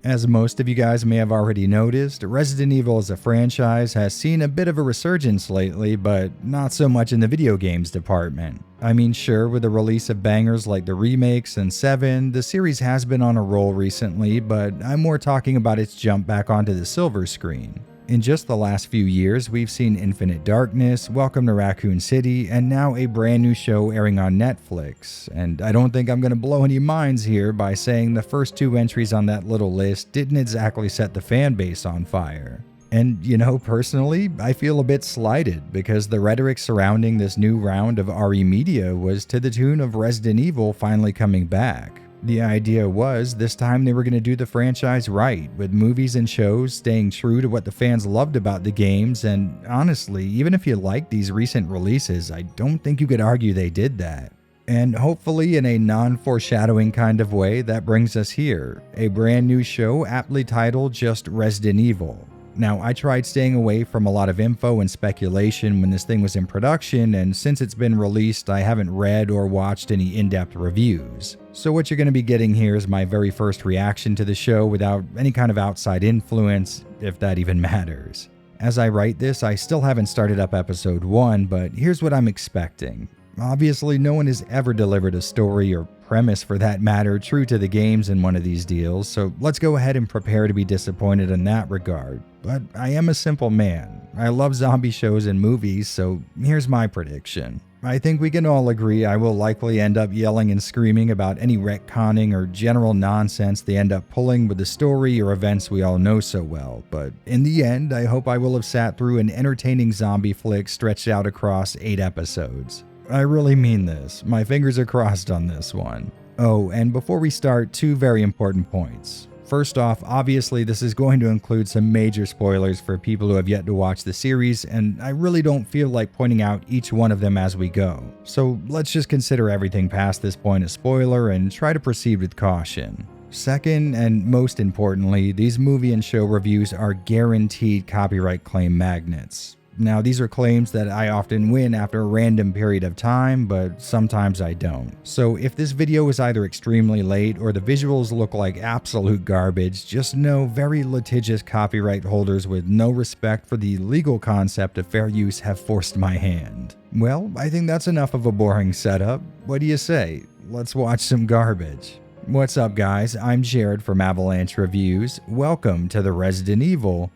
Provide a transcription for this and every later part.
As most of you guys may have already noticed, Resident Evil as a franchise has seen a bit of a resurgence lately, but not so much in the video games department. I mean, sure, with the release of bangers like the remakes and 7, the series has been on a roll recently, but I'm more talking about its jump back onto the silver screen. In just the last few years, we've seen Infinite Darkness, Welcome to Raccoon City, and now a brand new show airing on Netflix. And I don't think I'm going to blow any minds here by saying the first 2 entries on that little list didn't exactly set the fan base on fire. And personally, I feel a bit slighted because the rhetoric surrounding this new round of RE media was to the tune of Resident Evil finally coming back. The idea was this time they were going to do the franchise right, with movies and shows staying true to what the fans loved about the games, and honestly, even if you like these recent releases, I don't think you could argue they did that. And hopefully in a non-foreshadowing kind of way, that brings us here, a brand new show aptly titled just Resident Evil. Now, I tried staying away from a lot of info and speculation when this thing was in production, and since it's been released, I haven't read or watched any in-depth reviews. So what you're going to be getting here is my very first reaction to the show without any kind of outside influence, if that even matters. As I write this, I still haven't started up episode 1, but here's what I'm expecting. Obviously, no one has ever delivered a story or premise for that matter true to the games in one of these deals, so let's go ahead and prepare to be disappointed in that regard. But I am a simple man. I love zombie shows and movies, so here's my prediction. I think we can all agree I will likely end up yelling and screaming about any retconning or general nonsense they end up pulling with the story or events we all know so well, but in the end, I hope I will have sat through an entertaining zombie flick stretched out across 8 episodes. I really mean this. My fingers are crossed on this one. Oh, and before we start, 2 very important points. First off, obviously this is going to include some major spoilers for people who have yet to watch the series, and I really don't feel like pointing out each one of them as we go. So let's just consider everything past this point a spoiler and try to proceed with caution. Second, and most importantly, these movie and show reviews are guaranteed copyright claim magnets. Now, these are claims that I often win after a random period of time, but sometimes I don't. So if this video is either extremely late or the visuals look like absolute garbage, just know very litigious copyright holders with no respect for the legal concept of fair use have forced my hand. Well, I think that's enough of a boring setup. What do you say? Let's watch some garbage. What's up, guys? I'm Jared from Avalanche Reviews. Welcome to the Resident Evil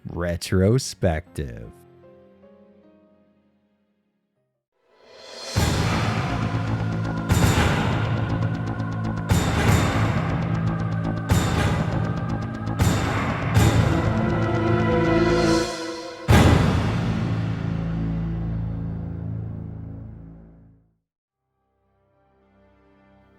Retrospective.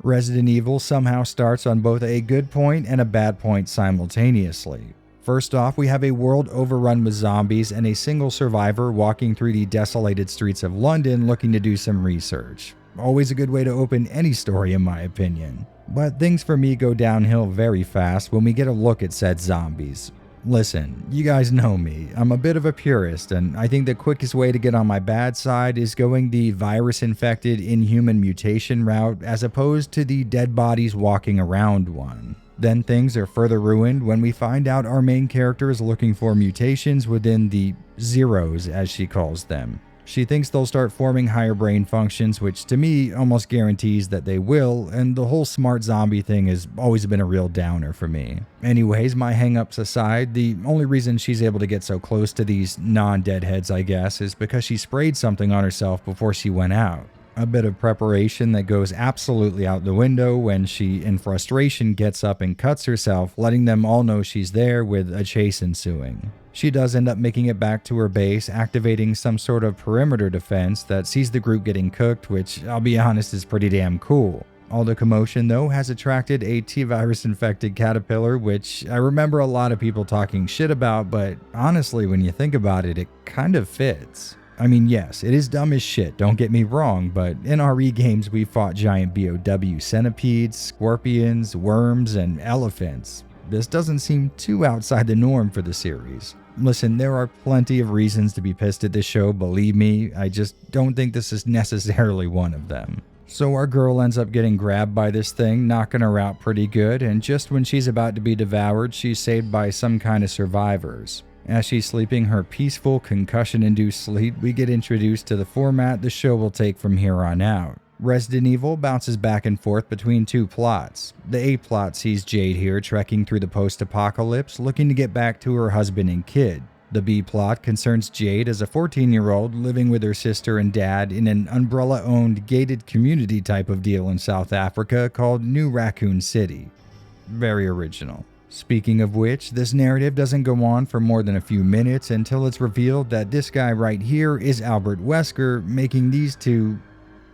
Resident Evil somehow starts on both a good point and a bad point simultaneously. First off, we have a world overrun with zombies and a single survivor walking through the desolated streets of London looking to do some research. Always a good way to open any story in my opinion. But things for me go downhill very fast when we get a look at said zombies. Listen, you guys know me. I'm a bit of a purist, and I think the quickest way to get on my bad side is going the virus-infected inhuman mutation route as opposed to the dead bodies walking around one. Then things are further ruined when we find out our main character is looking for mutations within the zeros, as she calls them. She thinks they'll start forming higher brain functions, which to me almost guarantees that they will, and the whole smart zombie thing has always been a real downer for me. Anyways, my hang-ups aside, the only reason she's able to get so close to these non-deadheads, I guess, is because she sprayed something on herself before she went out. A bit of preparation that goes absolutely out the window when she, in frustration, gets up and cuts herself, letting them all know she's there with a chase ensuing. She does end up making it back to her base, activating some sort of perimeter defense that sees the group getting cooked, which, I'll be honest, is pretty damn cool. All the commotion, though, has attracted a T-virus-infected caterpillar, which I remember a lot of people talking shit about, but honestly, when you think about it, it kind of fits. I mean, yes, it is dumb as shit, don't get me wrong, but in RE games we fought giant BOW centipedes, scorpions, worms, and elephants. This doesn't seem too outside the norm for the series. Listen, there are plenty of reasons to be pissed at this show, believe me, I just don't think this is necessarily one of them. So our girl ends up getting grabbed by this thing, knocking her out pretty good, and just when she's about to be devoured, she's saved by some kind of survivors. As she's sleeping her peaceful, concussion-induced sleep, we get introduced to the format the show will take from here on out. Resident Evil bounces back and forth between two plots. The A plot sees Jade here trekking through the post-apocalypse, looking to get back to her husband and kid. The B plot concerns Jade as a 14-year-old living with her sister and dad in an Umbrella-owned gated community type of deal in South Africa called New Raccoon City. Very original. Speaking of which, this narrative doesn't go on for more than a few minutes until it's revealed that this guy right here is Albert Wesker, making these two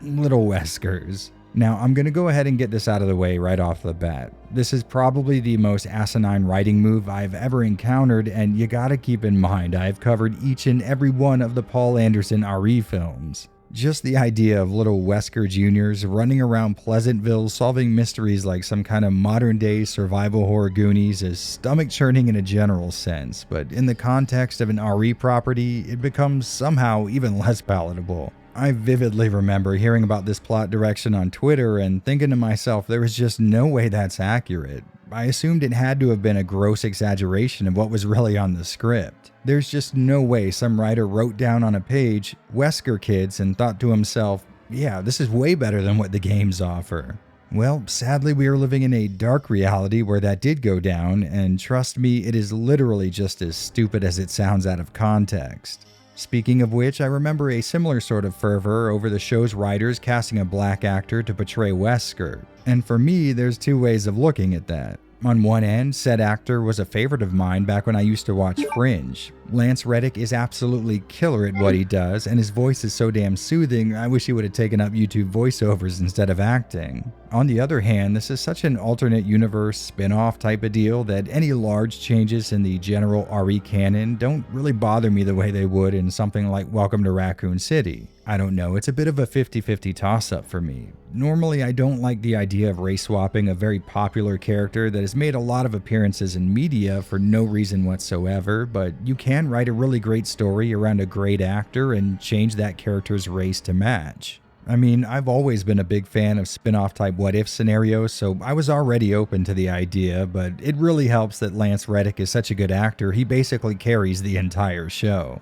little Weskers. Now, I'm going to go ahead and get this out of the way right off the bat. This is probably the most asinine writing move I've ever encountered, and you gotta keep in mind I've covered each and every one of the Paul Anderson RE films. Just the idea of little Wesker Juniors running around Pleasantville solving mysteries like some kind of modern-day survival horror Goonies is stomach-churning in a general sense, but in the context of an RE property, it becomes somehow even less palatable. I vividly remember hearing about this plot direction on Twitter and thinking to myself there was just no way that's accurate. I assumed it had to have been a gross exaggeration of what was really on the script. There's just no way some writer wrote down on a page, Wesker kids, and thought to himself, yeah, this is way better than what the games offer. Well, sadly we are living in a dark reality where that did go down, and trust me, it is literally just as stupid as it sounds out of context. Speaking of which, I remember a similar sort of fervor over the show's writers casting a black actor to portray Wesker. And for me, there's two ways of looking at that. On one end, said actor was a favorite of mine back when I used to watch Fringe. Lance Reddick is absolutely killer at what he does, and his voice is so damn soothing, I wish he would have taken up YouTube voiceovers instead of acting. On the other hand, this is such an alternate universe spin-off type of deal that any large changes in the general RE canon don't really bother me the way they would in something like Welcome to Raccoon City. I don't know, it's a bit of a 50-50 toss-up for me. Normally, I don't like the idea of race-swapping a very popular character that has made a lot of appearances in media for no reason whatsoever, but you can write a really great story around a great actor and change that character's race to match. I mean, I've always been a big fan of spin-off type what-if scenarios, so I was already open to the idea, but it really helps that Lance Reddick is such a good actor, he basically carries the entire show.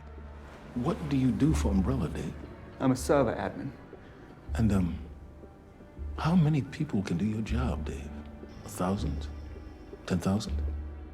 What do you do for Umbrella, Dave? I'm a server admin. And, how many people can do your job, Dave? 1,000? 10,000?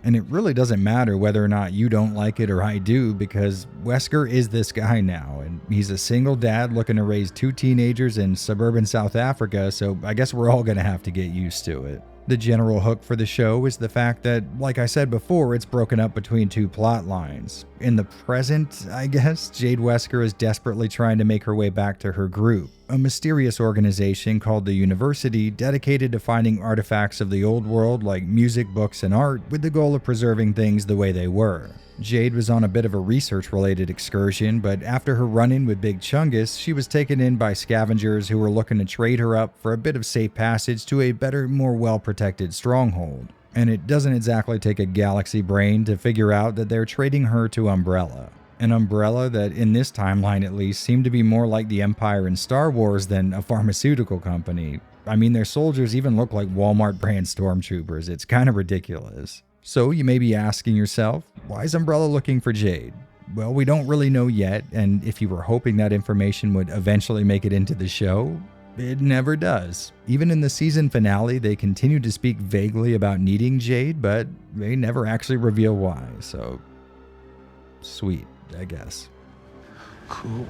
And it really doesn't matter whether or not you don't like it or I do, because Wesker is this guy now, and he's a single dad looking to raise two teenagers in suburban South Africa, so I guess we're all gonna have to get used to it. The general hook for the show is the fact that, like I said before, it's broken up between two plot lines. In the present, I guess, Jade Wesker is desperately trying to make her way back to her group, a mysterious organization called the University dedicated to finding artifacts of the old world like music, books, and art with the goal of preserving things the way they were. Jade was on a bit of a research-related excursion, but after her run-in with Big Chungus, she was taken in by scavengers who were looking to trade her up for a bit of safe passage to a better, more well-protected stronghold. And it doesn't exactly take a galaxy brain to figure out that they're trading her to Umbrella. An Umbrella that, in this timeline at least, seemed to be more like the Empire in Star Wars than a pharmaceutical company. I mean, their soldiers even look like Walmart brand stormtroopers. It's kind of ridiculous. So you may be asking yourself, why is Umbrella looking for Jade? Well, we don't really know yet, and if you were hoping that information would eventually make it into the show, it never does. Even in the season finale, they continue to speak vaguely about needing Jade, but they never actually reveal why, so sweet, I guess. Cool.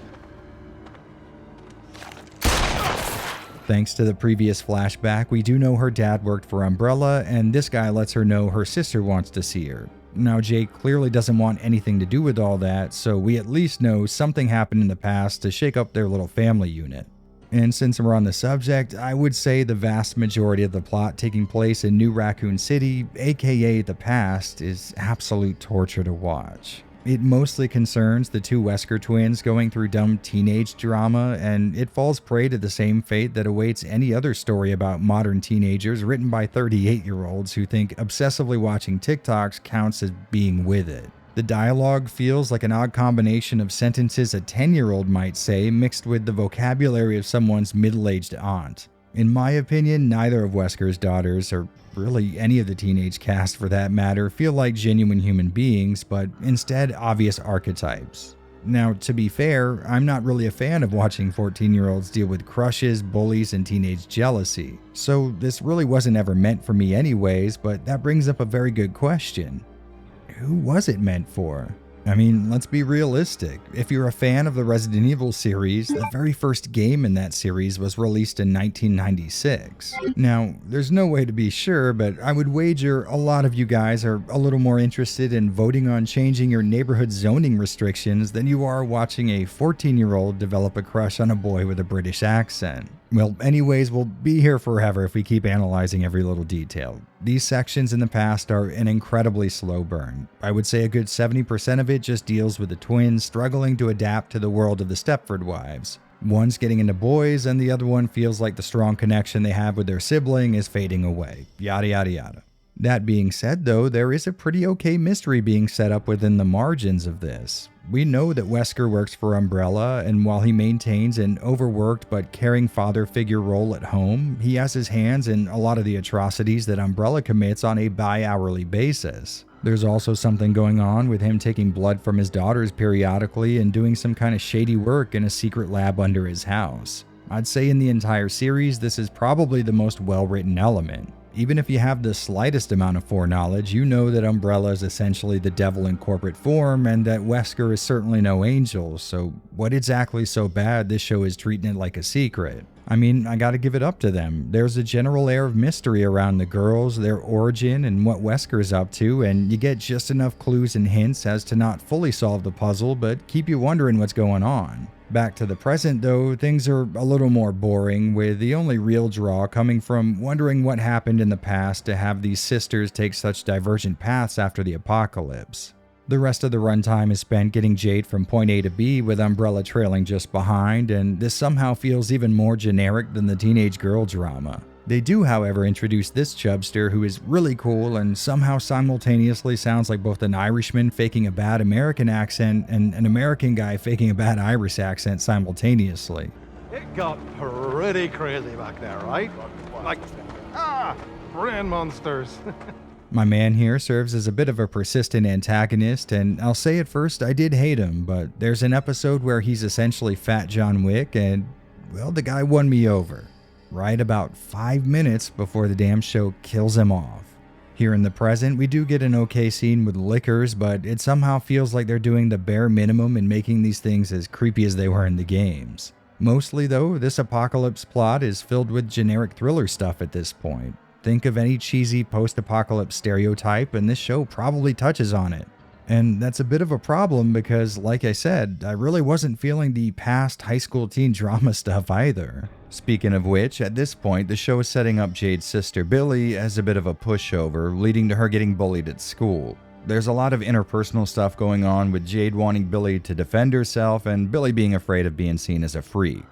Thanks to the previous flashback, we do know her dad worked for Umbrella, and this guy lets her know her sister wants to see her. Now, Jade clearly doesn't want anything to do with all that, so we at least know something happened in the past to shake up their little family unit. And since we're on the subject, I would say the vast majority of the plot taking place in New Raccoon City, aka the past, is absolute torture to watch. It mostly concerns the two Wesker twins going through dumb teenage drama, and it falls prey to the same fate that awaits any other story about modern teenagers written by 38-year-olds who think obsessively watching TikToks counts as being with it. The dialogue feels like an odd combination of sentences a 10-year-old might say mixed with the vocabulary of someone's middle-aged aunt. In my opinion, neither of Wesker's daughters, or really any of the teenage cast for that matter, feel like genuine human beings, but instead obvious archetypes. Now, to be fair, I'm not really a fan of watching 14-year-olds deal with crushes, bullies, and teenage jealousy, so this really wasn't ever meant for me anyways, but that brings up a very good question. Who was it meant for? I mean, let's be realistic. If you're a fan of the Resident Evil series, the very first game in that series was released in 1996. Now, there's no way to be sure, but I would wager a lot of you guys are a little more interested in voting on changing your neighborhood zoning restrictions than you are watching a 14-year-old develop a crush on a boy with a British accent. Well, anyways, we'll be here forever if we keep analyzing every little detail. These sections in the past are an incredibly slow burn. I would say a good 70% of it just deals with the twins struggling to adapt to the world of the Stepford wives. One's getting into boys, and the other one feels like the strong connection they have with their sibling is fading away. Yada yada yada. That being said though, there is a pretty okay mystery being set up within the margins of this. We know that Wesker works for Umbrella, and while he maintains an overworked but caring father figure role at home, he has his hands in a lot of the atrocities that Umbrella commits on a bi-hourly basis. There's also something going on with him taking blood from his daughters periodically and doing some kind of shady work in a secret lab under his house. I'd say in the entire series, this is probably the most well-written element. Even if you have the slightest amount of foreknowledge, you know that Umbrella is essentially the devil in corporate form and that Wesker is certainly no angel, so what exactly so bad this show is treating it like a secret? I mean, I gotta give it up to them. There's a general air of mystery around the girls, their origin, and what Wesker is up to, and you get just enough clues and hints as to not fully solve the puzzle, but keep you wondering what's going on. Back to the present though, things are a little more boring, with the only real draw coming from wondering what happened in the past to have these sisters take such divergent paths after the apocalypse. The rest of the runtime is spent getting Jade from point A to B, with Umbrella trailing just behind, and this somehow feels even more generic than the teenage girl drama. They do, however, introduce this chubster who is really cool and somehow simultaneously sounds like both an Irishman faking a bad American accent and an American guy faking a bad Irish accent simultaneously. It got pretty crazy back there, right? Like, brain monsters. My man here serves as a bit of a persistent antagonist, and I'll say at first I did hate him, but there's an episode where he's essentially Fat John Wick, and, well, the guy won me over. Right about 5 minutes before the damn show kills him off. Here in the present, we do get an okay scene with lickers, but it somehow feels like they're doing the bare minimum and making these things as creepy as they were in the games. Mostly though, this apocalypse plot is filled with generic thriller stuff at this point. Think of any cheesy post-apocalypse stereotype and this show probably touches on it. And that's a bit of a problem because, like I said, I really wasn't feeling the past high school teen drama stuff either. Speaking of which, at this point, the show is setting up Jade's sister Billy as a bit of a pushover, leading to her getting bullied at school. There's a lot of interpersonal stuff going on with Jade wanting Billy to defend herself and Billy being afraid of being seen as a freak.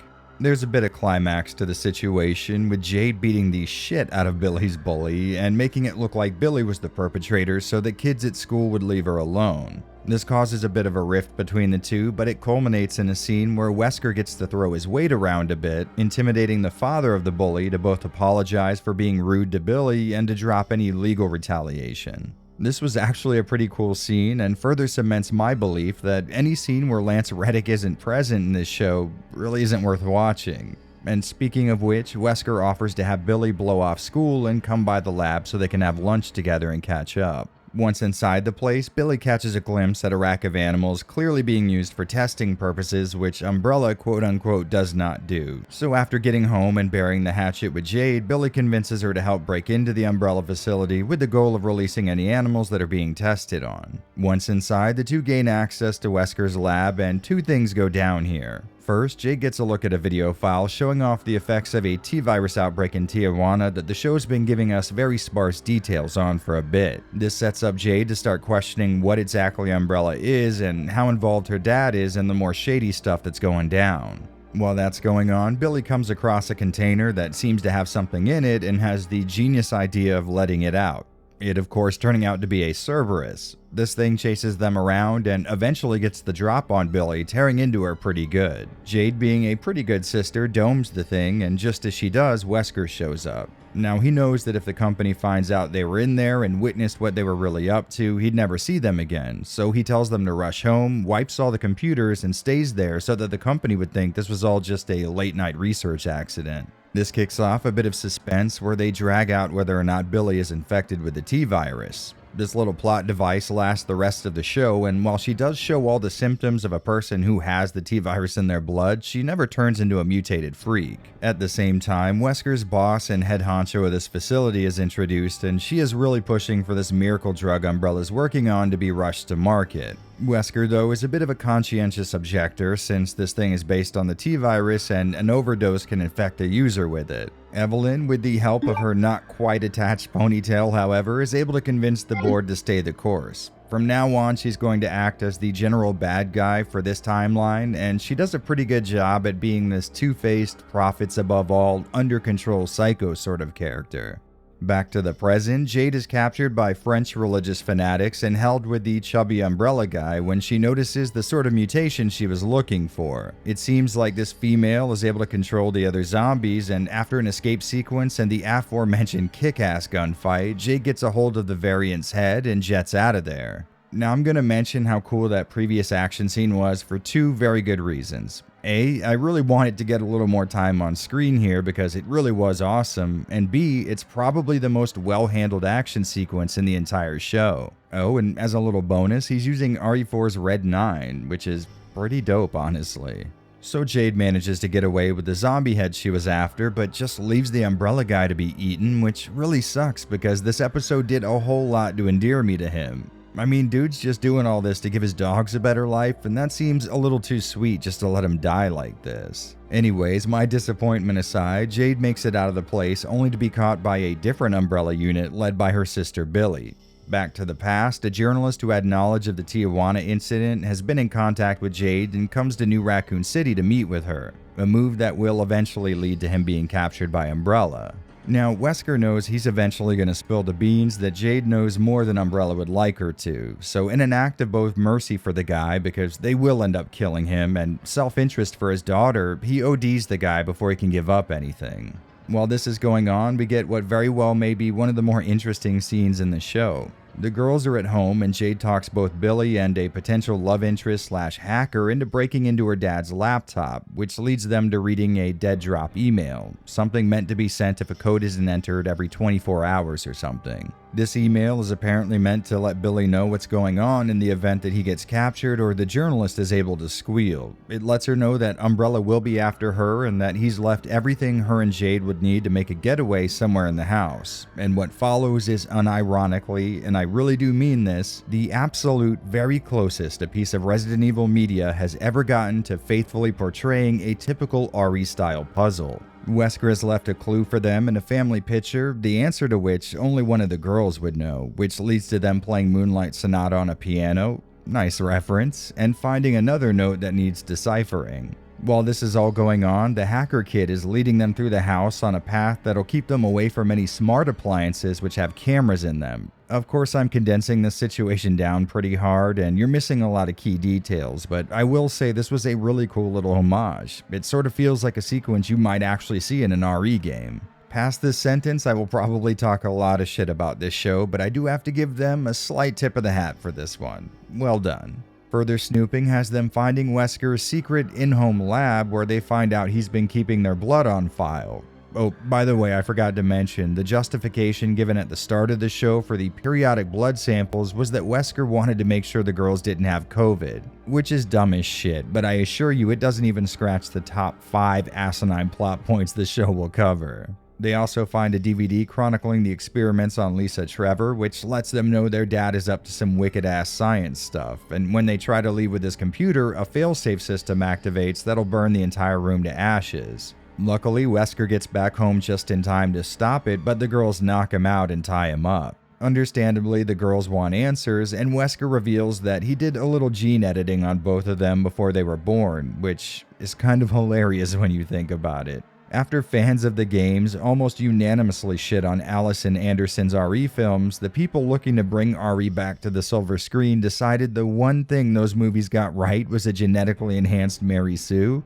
There's a bit of climax to the situation, with Jade beating the shit out of Billy's bully and making it look like Billy was the perpetrator so that kids at school would leave her alone. This causes a bit of a rift between the two, but it culminates in a scene where Wesker gets to throw his weight around a bit, intimidating the father of the bully to both apologize for being rude to Billy and to drop any legal retaliation. This was actually a pretty cool scene and further cements my belief that any scene where Lance Reddick isn't present in this show really isn't worth watching. And speaking of which, Wesker offers to have Billy blow off school and come by the lab so they can have lunch together and catch up. Once inside the place, Billy catches a glimpse at a rack of animals clearly being used for testing purposes, which Umbrella quote-unquote does not do. So after getting home and burying the hatchet with Jade, Billy convinces her to help break into the Umbrella facility with the goal of releasing any animals that are being tested on. Once inside, the two gain access to Wesker's lab, and two things go down here. First, Jade gets a look at a video file showing off the effects of a T-virus outbreak in Tijuana that the show's been giving us very sparse details on for a bit. This sets up Jade to start questioning what exactly Umbrella is and how involved her dad is in the more shady stuff that's going down. While that's going on, Billy comes across a container that seems to have something in it and has the genius idea of letting it out. It of course turning out to be a Cerberus. This thing chases them around and eventually gets the drop on Billy, tearing into her pretty good. Jade, being a pretty good sister, domes the thing, and just as she does, Wesker shows up. Now he knows that if the company finds out they were in there and witnessed what they were really up to, he'd never see them again, so he tells them to rush home, wipes all the computers, and stays there so that the company would think this was all just a late-night research accident. This kicks off a bit of suspense where they drag out whether or not Billy is infected with the T-virus. This little plot device lasts the rest of the show, and while she does show all the symptoms of a person who has the T-virus in their blood, she never turns into a mutated freak. At the same time, Wesker's boss and head honcho of this facility is introduced, and she is really pushing for this miracle drug Umbrella's working on to be rushed to market. Wesker, though, is a bit of a conscientious objector since this thing is based on the T-virus and an overdose can infect a user with it. Evelyn, with the help of her not quite attached ponytail, however, is able to convince the board to stay the course. From now on, she's going to act as the general bad guy for this timeline, and she does a pretty good job at being this two-faced, profits above all, under-control psycho sort of character. Back to the present, Jade is captured by French religious fanatics and held with the chubby umbrella guy when she notices the sort of mutation she was looking for. It seems like this female is able to control the other zombies, and after an escape sequence and the aforementioned kick-ass gunfight, Jade gets a hold of the variant's head and jets out of there. Now I'm going to mention how cool that previous action scene was for two very good reasons. A, I really wanted to get a little more time on screen here because it really was awesome, and B, it's probably the most well-handled action sequence in the entire show. Oh, and as a little bonus, he's using RE4's Red 9, which is pretty dope, honestly. So Jade manages to get away with the zombie head she was after, but just leaves the umbrella guy to be eaten, which really sucks because this episode did a whole lot to endear me to him. I mean, dude's just doing all this to give his dogs a better life, and that seems a little too sweet just to let him die like this. Anyways, my disappointment aside, Jade makes it out of the place only to be caught by a different umbrella unit led by her sister Billy. Back to the past, a journalist who had knowledge of the Tijuana incident has been in contact with Jade and comes to New Raccoon City to meet with her, a move that will eventually lead to him being captured by Umbrella. Now, Wesker knows he's eventually going to spill the beans that Jade knows more than Umbrella would like her to, so in an act of both mercy for the guy because they will end up killing him and self-interest for his daughter, he ODs the guy before he can give up anything. While this is going on, we get what very well may be one of the more interesting scenes in the show. The girls are at home and Jade talks both Billy and a potential love interest / hacker into breaking into her dad's laptop, which leads them to reading a dead drop email, something meant to be sent if a code isn't entered every 24 hours or something. This email is apparently meant to let Billy know what's going on in the event that he gets captured or the journalist is able to squeal. It lets her know that Umbrella will be after her and that he's left everything her and Jade would need to make a getaway somewhere in the house. And what follows is unironically, and I really do mean this, the absolute very closest a piece of Resident Evil media has ever gotten to faithfully portraying a typical RE-style puzzle. Wesker has left a clue for them in a family picture, the answer to which only one of the girls would know, which leads to them playing Moonlight Sonata on a piano, nice reference, and finding another note that needs deciphering. While this is all going on, the hacker kid is leading them through the house on a path that'll keep them away from any smart appliances which have cameras in them. Of course, I'm condensing this situation down pretty hard, and you're missing a lot of key details, but I will say this was a really cool little homage. It sort of feels like a sequence you might actually see in an RE game. Past this sentence, I will probably talk a lot of shit about this show, but I do have to give them a slight tip of the hat for this one. Well done. Further snooping has them finding Wesker's secret in-home lab where they find out he's been keeping their blood on file. Oh, by the way, I forgot to mention, the justification given at the start of the show for the periodic blood samples was that Wesker wanted to make sure the girls didn't have COVID, which is dumb as shit, but I assure you it doesn't even scratch the top 5 asinine plot points the show will cover. They also find a DVD chronicling the experiments on Lisa Trevor, which lets them know their dad is up to some wicked-ass science stuff, and when they try to leave with his computer, a failsafe system activates that'll burn the entire room to ashes. Luckily, Wesker gets back home just in time to stop it, but the girls knock him out and tie him up. Understandably, the girls want answers, and Wesker reveals that he did a little gene editing on both of them before they were born, which is kind of hilarious when you think about it. After fans of the games almost unanimously shit on Allison Anderson's RE films, the people looking to bring RE back to the silver screen decided the one thing those movies got right was a genetically enhanced Mary Sue.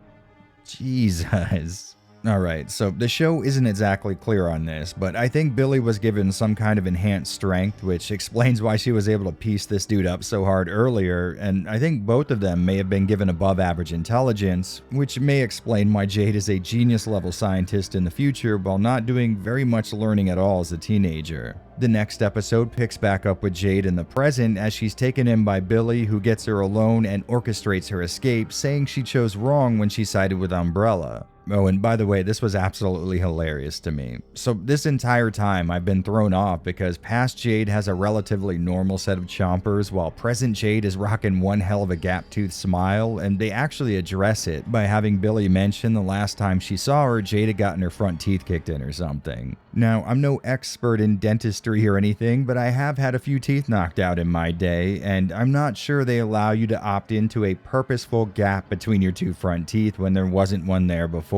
Jesus. Alright, so the show isn't exactly clear on this, but I think Billy was given some kind of enhanced strength, which explains why she was able to piece this dude up so hard earlier, and I think both of them may have been given above average intelligence, which may explain why Jade is a genius level scientist in the future while not doing very much learning at all as a teenager. The next episode picks back up with Jade in the present as she's taken in by Billy, who gets her alone and orchestrates her escape, saying she chose wrong when she sided with Umbrella. Oh, and by the way, this was absolutely hilarious to me. So this entire time I've been thrown off because past Jade has a relatively normal set of chompers while present Jade is rocking one hell of a gap-toothed smile, and they actually address it by having Billy mention the last time she saw her, Jade had gotten her front teeth kicked in or something. Now, I'm no expert in dentistry or anything, but I have had a few teeth knocked out in my day, and I'm not sure they allow you to opt into a purposeful gap between your two front teeth when there wasn't one there before.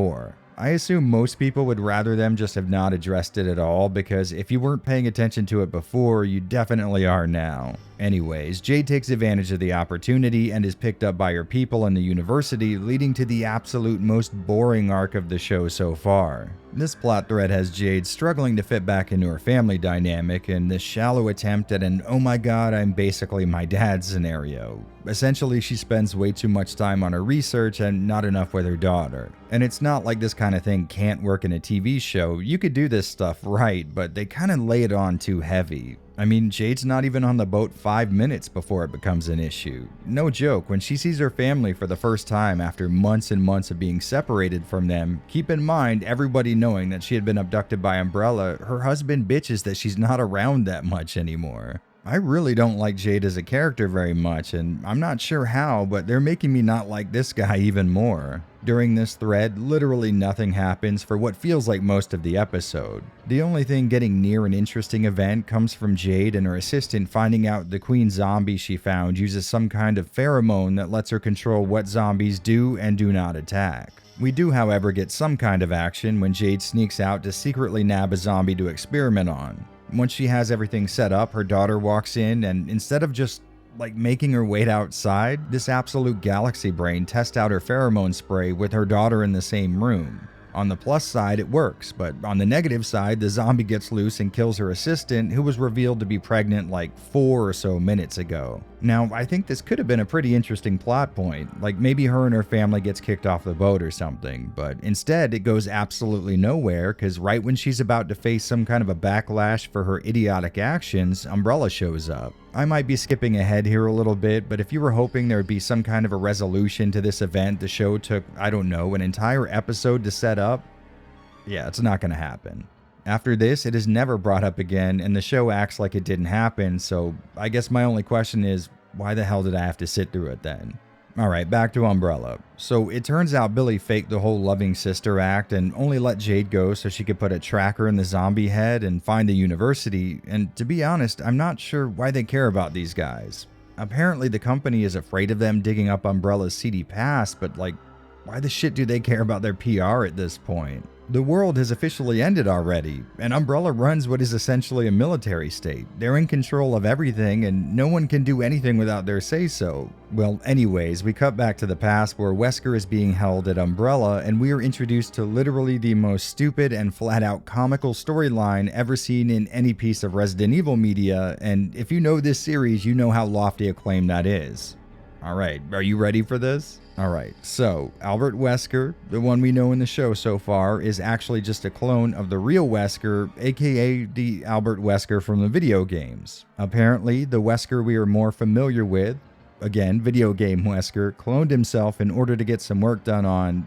I assume most people would rather them just have not addressed it at all, because if you weren't paying attention to it before, you definitely are now. Anyways, Jade takes advantage of the opportunity and is picked up by her people in the university, leading to the absolute most boring arc of the show so far. This plot thread has Jade struggling to fit back into her family dynamic in this shallow attempt at an "oh my god, I'm basically my dad" scenario. Essentially, she spends way too much time on her research and not enough with her daughter. And it's not like this kind of thing can't work in a TV show. You could do this stuff right, but they kind of lay it on too heavy. I mean, Jade's not even on the boat 5 minutes before it becomes an issue. No joke, when she sees her family for the first time after months and months of being separated from them, keep in mind everybody knowing that she had been abducted by Umbrella, her husband bitches that she's not around that much anymore. I really don't like Jade as a character very much, and I'm not sure how, but they're making me not like this guy even more. During this thread, literally nothing happens for what feels like most of the episode. The only thing getting near an interesting event comes from Jade and her assistant finding out the queen zombie she found uses some kind of pheromone that lets her control what zombies do and do not attack. We do, however, get some kind of action when Jade sneaks out to secretly nab a zombie to experiment on. Once she has everything set up, her daughter walks in, and instead of just making her wait outside, this absolute galaxy brain tests out her pheromone spray with her daughter in the same room. On the plus side, it works, but on the negative side, the zombie gets loose and kills her assistant, who was revealed to be pregnant 4 or so minutes ago. Now, I think this could have been a pretty interesting plot point, maybe her and her family gets kicked off the boat or something, but instead it goes absolutely nowhere because right when she's about to face some kind of a backlash for her idiotic actions, Umbrella shows up. I might be skipping ahead here a little bit, but if you were hoping there would be some kind of a resolution to this event the show took, I don't know, an entire episode to set up, yeah, it's not going to happen. After this, it is never brought up again, and the show acts like it didn't happen, so I guess my only question is, why the hell did I have to sit through it then? Alright, back to Umbrella. So it turns out Billy faked the whole loving sister act and only let Jade go so she could put a tracker in the zombie head and find the university, and to be honest, I'm not sure why they care about these guys. Apparently the company is afraid of them digging up Umbrella's seedy past, but why the shit do they care about their PR at this point? The world has officially ended already, and Umbrella runs what is essentially a military state. They're in control of everything, and no one can do anything without their say-so. Well, anyways, we cut back to the past where Wesker is being held at Umbrella, and we are introduced to literally the most stupid and flat-out comical storyline ever seen in any piece of Resident Evil media, and if you know this series, you know how lofty acclaim that is. Alright, are you ready for this? Alright, so Albert Wesker, the one we know in the show so far, is actually just a clone of the real Wesker, aka the Albert Wesker from the video games. Apparently, the Wesker we are more familiar with, again, video game Wesker, cloned himself in order to get some work done on...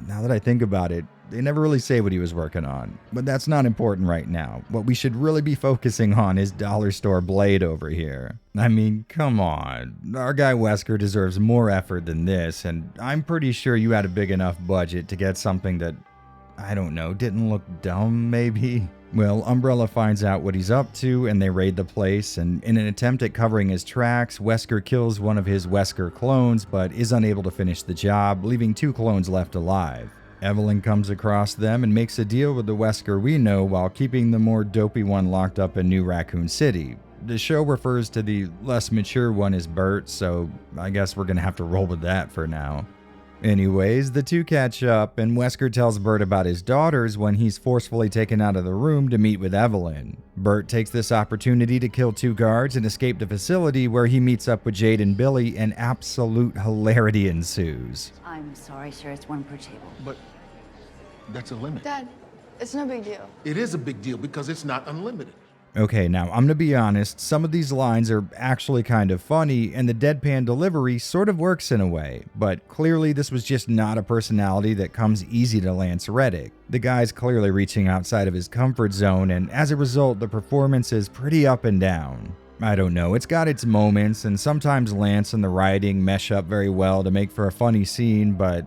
Now that I think about it, they never really say what he was working on, but that's not important right now. What we should really be focusing on is Dollar Store Blade over here. I mean, come on. Our guy Wesker deserves more effort than this, and I'm pretty sure you had a big enough budget to get something that, I don't know, didn't look dumb, maybe? Well, Umbrella finds out what he's up to, and they raid the place, and in an attempt at covering his tracks, Wesker kills one of his Wesker clones, but is unable to finish the job, leaving 2 clones left alive. Evelyn comes across them and makes a deal with the Wesker we know while keeping the more dopey one locked up in New Raccoon City. The show refers to the less mature one as Bert, so I guess we're gonna have to roll with that for now. Anyways, the two catch up, and Wesker tells Bert about his daughters when he's forcefully taken out of the room to meet with Evelyn. Bert takes this opportunity to kill two guards and escape the facility, where he meets up with Jade and Billy, and absolute hilarity ensues. I'm sorry, sir. It's one per table. But that's a limit. Dad, it's no big deal. It is a big deal because it's not unlimited. Okay, now I'm gonna be honest, some of these lines are actually kind of funny, and the deadpan delivery sort of works in a way, but clearly this was just not a personality that comes easy to Lance Reddick. The guy's clearly reaching outside of his comfort zone, and as a result, the performance is pretty up and down. I don't know, it's got its moments, and sometimes Lance and the writing mesh up very well to make for a funny scene, but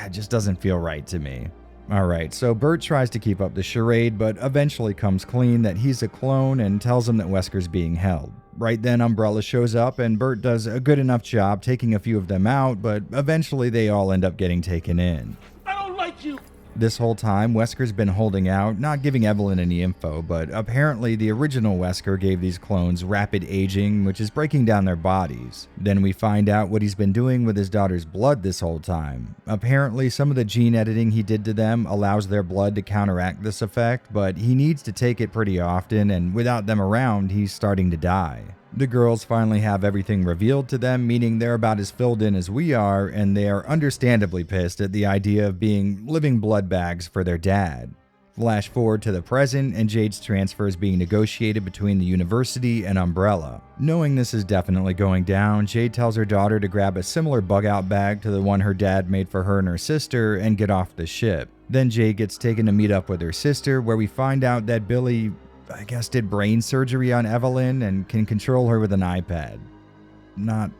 it just doesn't feel right to me. Alright, so Bert tries to keep up the charade, but eventually comes clean that he's a clone and tells him that Wesker's being held. Right then, Umbrella shows up, and Bert does a good enough job taking a few of them out, but eventually they all end up getting taken in. I don't like you! This whole time, Wesker's been holding out, not giving Evelyn any info, but apparently the original Wesker gave these clones rapid aging, which is breaking down their bodies. Then we find out what he's been doing with his daughter's blood this whole time. Apparently, some of the gene editing he did to them allows their blood to counteract this effect, but he needs to take it pretty often, and without them around, he's starting to die. The girls finally have everything revealed to them, meaning they're about as filled in as we are, and they are understandably pissed at the idea of being living blood bags for their dad. Flash forward to the present, and Jade's transfer is being negotiated between the university and Umbrella. Knowing this is definitely going down, Jade tells her daughter to grab a similar bug-out bag to the one her dad made for her and her sister and get off the ship. Then Jade gets taken to meet up with her sister, where we find out that Billy, I guess, did brain surgery on Evelyn and can control her with an iPad. Not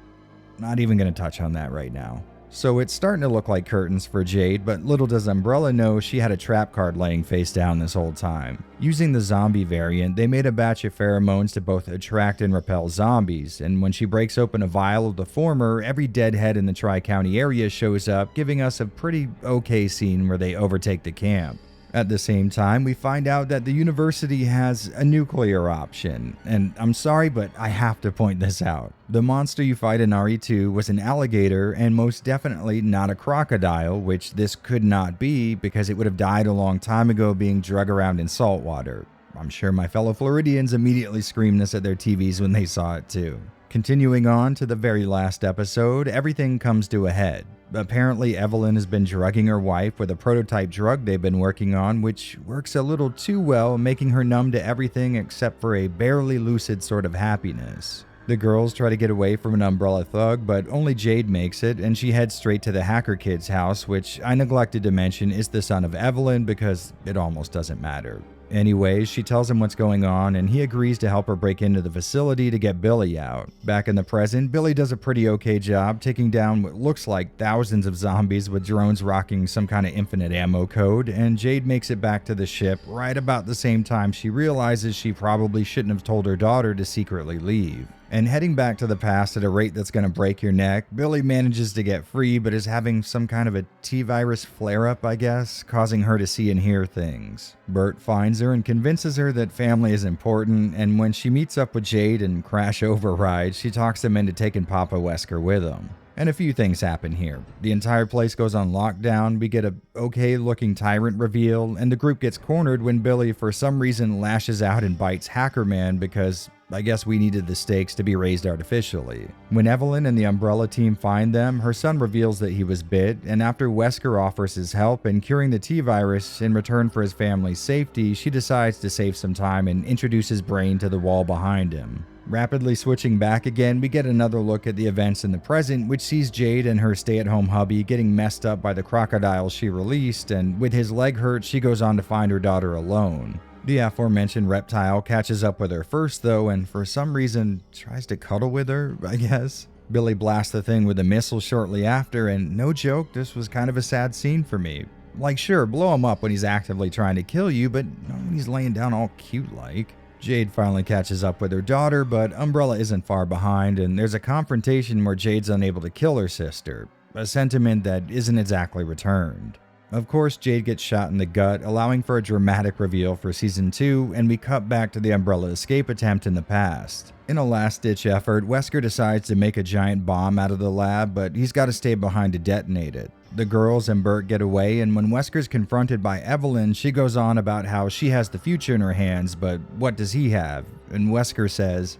even gonna touch on that right now. So it's starting to look like curtains for Jade, but little does Umbrella know she had a trap card laying face down this whole time. Using the zombie variant, they made a batch of pheromones to both attract and repel zombies, and when she breaks open a vial of the former, every deadhead in the Tri-County area shows up, giving us a pretty okay scene where they overtake the camp. At the same time, we find out that the university has a nuclear option, and I'm sorry, but I have to point this out. The monster you fight in RE2 was an alligator, and most definitely not a crocodile, which this could not be because it would have died a long time ago being drug around in salt water. I'm sure my fellow Floridians immediately screamed this at their TVs when they saw it too. Continuing on to the very last episode, everything comes to a head. Apparently, Evelyn has been drugging her wife with a prototype drug they've been working on, which works a little too well, making her numb to everything except for a barely lucid sort of happiness. The girls try to get away from an Umbrella thug, but only Jade makes it, and she heads straight to the hacker kid's house, which I neglected to mention is the son of Evelyn because it almost doesn't matter. Anyways, she tells him what's going on, and he agrees to help her break into the facility to get Billy out. Back in the present, Billy does a pretty okay job taking down what looks like thousands of zombies with drones rocking some kind of infinite ammo code, and Jade makes it back to the ship right about the same time she realizes she probably shouldn't have told her daughter to secretly leave. And heading back to the past at a rate that's going to break your neck, Billy manages to get free but is having some kind of a T-virus flare-up, I guess, causing her to see and hear things. Bert finds her and convinces her that family is important, and when she meets up with Jade and crash overrides, she talks them into taking Papa Wesker with them. And a few things happen here. The entire place goes on lockdown, we get a okay-looking tyrant reveal, and the group gets cornered when Billy for some reason lashes out and bites Hacker Man because I guess we needed the stakes to be raised artificially. When Evelyn and the Umbrella team find them, her son reveals that he was bit, and after Wesker offers his help in curing the T-virus in return for his family's safety, she decides to save some time and introduce his brain to the wall behind him. Rapidly switching back again, we get another look at the events in the present, which sees Jade and her stay-at-home hubby getting messed up by the crocodile she released, and with his leg hurt, she goes on to find her daughter alone. The aforementioned reptile catches up with her first though, and for some reason tries to cuddle with her, I guess. Billy blasts the thing with a missile shortly after, and no joke, this was kind of a sad scene for me. Like sure, blow him up when he's actively trying to kill you, but not when he's laying down all cute like. Jade finally catches up with her daughter, but Umbrella isn't far behind, and there's a confrontation where Jade's unable to kill her sister, a sentiment that isn't exactly returned. Of course, Jade gets shot in the gut, allowing for a dramatic reveal for Season 2, and we cut back to the Umbrella escape attempt in the past. In a last-ditch effort, Wesker decides to make a giant bomb out of the lab, but he's got to stay behind to detonate it. The girls and Bert get away, and when Wesker's confronted by Evelyn, she goes on about how she has the future in her hands, but what does he have? And Wesker says,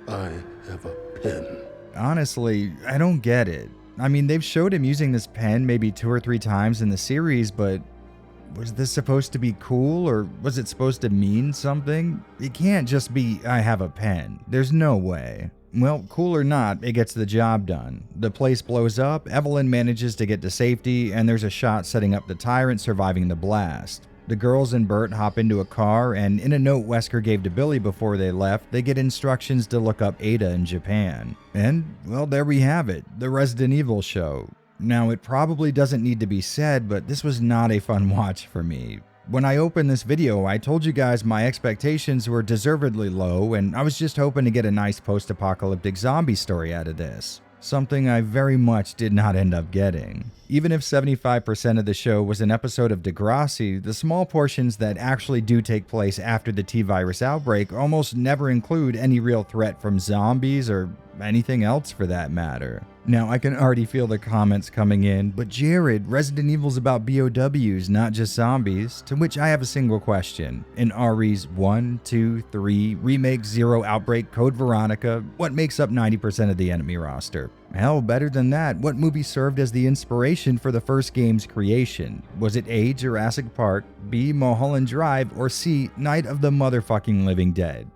I have a pen. Honestly, I don't get it. I mean, they've showed him using this pen maybe 2 or 3 times in the series, but was this supposed to be cool, or was it supposed to mean something? It can't just be, I have a pen. There's no way. Well, cool or not, it gets the job done. The place blows up, Evelyn manages to get to safety, and there's a shot setting up the tyrant surviving the blast. The girls and Bert hop into a car, and in a note Wesker gave to Billy before they left, they get instructions to look up Ada in Japan. And, well, there we have it, the Resident Evil show. Now, it probably doesn't need to be said, but this was not a fun watch for me. When I opened this video, I told you guys my expectations were deservedly low, and I was just hoping to get a nice post-apocalyptic zombie story out of this. Something I very much did not end up getting. Even if 75% of the show was an episode of Degrassi, the small portions that actually do take place after the T-virus outbreak almost never include any real threat from zombies or anything else for that matter. Now, I can already feel the comments coming in, but Jared, Resident Evil's about BOWs, not just zombies, to which I have a single question. In RE's 1, 2, 3, Remake, 0, Outbreak, Code Veronica, what makes up 90% of the enemy roster? Hell, better than that, what movie served as the inspiration for the first game's creation? Was it A, Jurassic Park, B, Mulholland Drive, or C, Night of the Motherfucking Living Dead?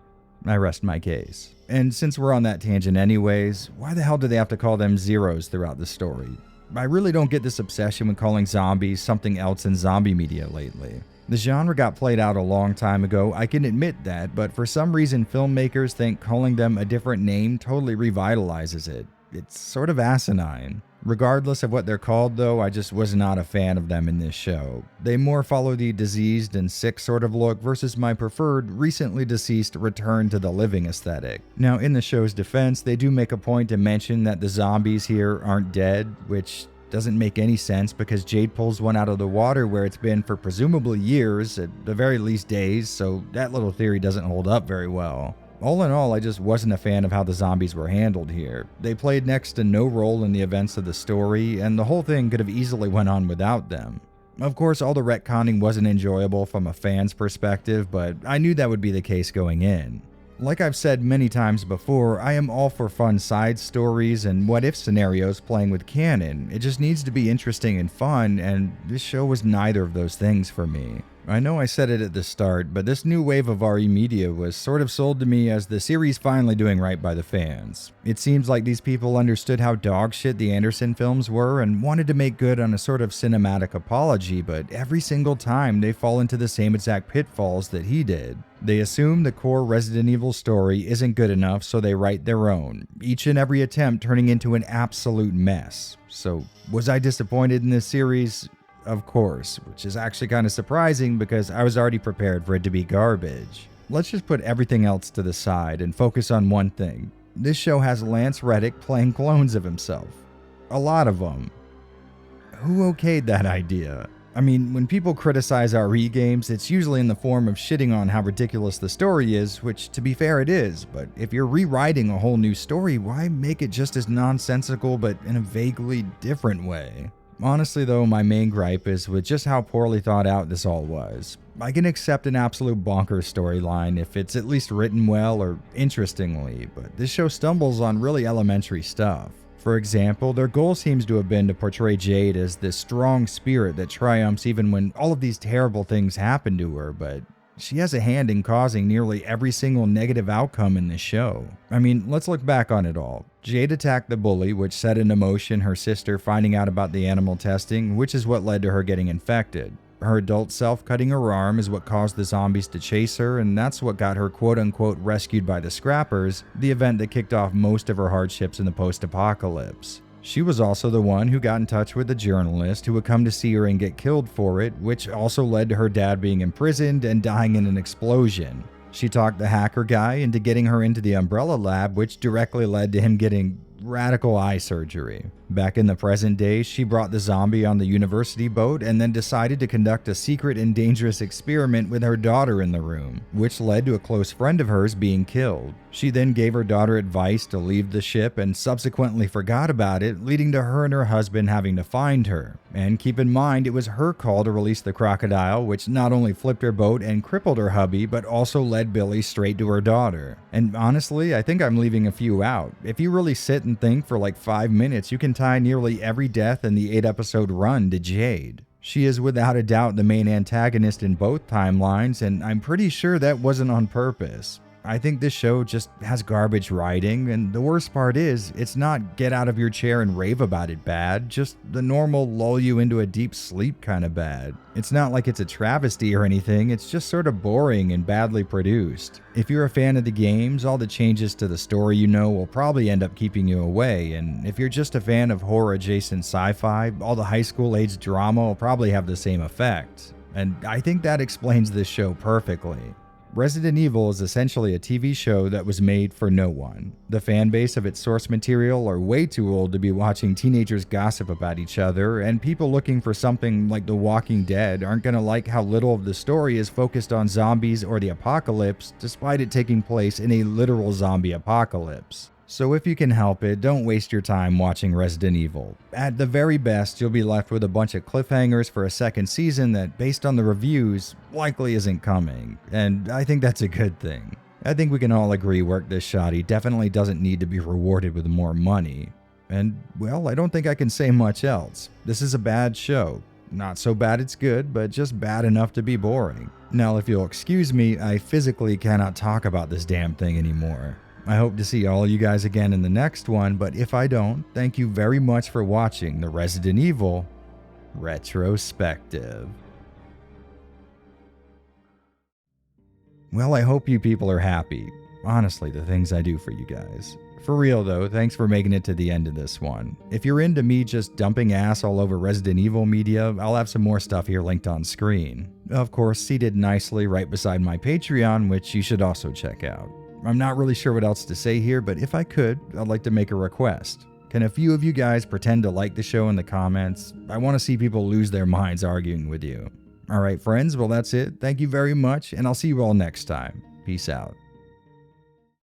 I rest my case. And since we're on that tangent anyways, why the hell do they have to call them zeros throughout the story? I really don't get this obsession with calling zombies something else in zombie media lately. The genre got played out a long time ago, I can admit that, but for some reason filmmakers think calling them a different name totally revitalizes it. It's sort of asinine. Regardless of what they're called though, I just was not a fan of them in this show. They more follow the diseased and sick sort of look versus my preferred, recently deceased return to the living aesthetic. Now in the show's defense, they do make a point to mention that the zombies here aren't dead, which doesn't make any sense because Jade pulls one out of the water where it's been for presumably years, at the very least days, so that little theory doesn't hold up very well. All in all, I just wasn't a fan of how the zombies were handled here. They played next to no role in the events of the story, and the whole thing could have easily went on without them. Of course, all the retconning wasn't enjoyable from a fan's perspective, but I knew that would be the case going in. Like I've said many times before, I am all for fun side stories and what-if scenarios playing with canon. It just needs to be interesting and fun, and this show was neither of those things for me. I know I said it at the start, but this new wave of RE media was sort of sold to me as the series finally doing right by the fans. It seems like these people understood how dogshit the Anderson films were and wanted to make good on a sort of cinematic apology, but every single time they fall into the same exact pitfalls that he did. They assume the core Resident Evil story isn't good enough, so they write their own, each and every attempt turning into an absolute mess. So, was I disappointed in this series? Of course, which is actually kind of surprising because I was already prepared for it to be garbage. Let's just put everything else to the side and focus on one thing. This show has Lance Reddick playing clones of himself. A lot of them. Who okayed that idea? I mean, when people criticize RE games, it's usually in the form of shitting on how ridiculous the story is, which to be fair it is, but if you're rewriting a whole new story, why make it just as nonsensical but in a vaguely different way? Honestly though, my main gripe is with just how poorly thought out this all was. I can accept an absolute bonkers storyline if it's at least written well or interestingly, but this show stumbles on really elementary stuff. For example, their goal seems to have been to portray Jade as this strong spirit that triumphs even when all of these terrible things happen to her, but she has a hand in causing nearly every single negative outcome in the show. I mean, let's look back on it all. Jade attacked the bully, which set into motion her sister finding out about the animal testing, which is what led to her getting infected. Her adult self cutting her arm is what caused the zombies to chase her, and that's what got her quote-unquote rescued by the Scrappers, the event that kicked off most of her hardships in the post-apocalypse. She was also the one who got in touch with a journalist who would come to see her and get killed for it, which also led to her dad being imprisoned and dying in an explosion. She talked the hacker guy into getting her into the Umbrella lab, which directly led to him getting radical eye surgery. Back in the present day, she brought the zombie on the university boat and then decided to conduct a secret and dangerous experiment with her daughter in the room, which led to a close friend of hers being killed. She then gave her daughter advice to leave the ship and subsequently forgot about it, leading to her and her husband having to find her. And keep in mind, it was her call to release the crocodile, which not only flipped her boat and crippled her hubby, but also led Billy straight to her daughter. And honestly, I think I'm leaving a few out. If you really sit and think for like 5 minutes, you can tie nearly every death in the 8-episode run to Jade. She is without a doubt the main antagonist in both timelines, and I'm pretty sure that wasn't on purpose. I think this show just has garbage writing, and the worst part is, it's not get out of your chair and rave about it bad, just the normal lull you into a deep sleep kind of bad. It's not like it's a travesty or anything, it's just sort of boring and badly produced. If you're a fan of the games, all the changes to the story will probably end up keeping you away, and if you're just a fan of horror-adjacent sci-fi, all the high school-age drama will probably have the same effect. And I think that explains this show perfectly. Resident Evil is essentially a TV show that was made for no one. The fan base of its source material are way too old to be watching teenagers gossip about each other, and people looking for something like The Walking Dead aren't gonna like how little of the story is focused on zombies or the apocalypse, despite it taking place in a literal zombie apocalypse. So if you can help it, don't waste your time watching Resident Evil. At the very best, you'll be left with a bunch of cliffhangers for a second season that, based on the reviews, likely isn't coming. And I think that's a good thing. I think we can all agree work this shoddy definitely doesn't need to be rewarded with more money. And, well, I don't think I can say much else. This is a bad show. Not so bad it's good, but just bad enough to be boring. Now, if you'll excuse me, I physically cannot talk about this damn thing anymore. I hope to see all you guys again in the next one, but if I don't, thank you very much for watching the Resident Evil Retrospective. Well, I hope you people are happy. Honestly, the things I do for you guys. For real though, thanks for making it to the end of this one. If you're into me just dumping ass all over Resident Evil media, I'll have some more stuff here linked on screen. Of course, seated nicely right beside my Patreon, which you should also check out. I'm not really sure what else to say here, but if I could, I'd like to make a request. Can a few of you guys pretend to like the show in the comments? I want to see people lose their minds arguing with you. Alright friends, well that's it. Thank you very much, and I'll see you all next time. Peace out.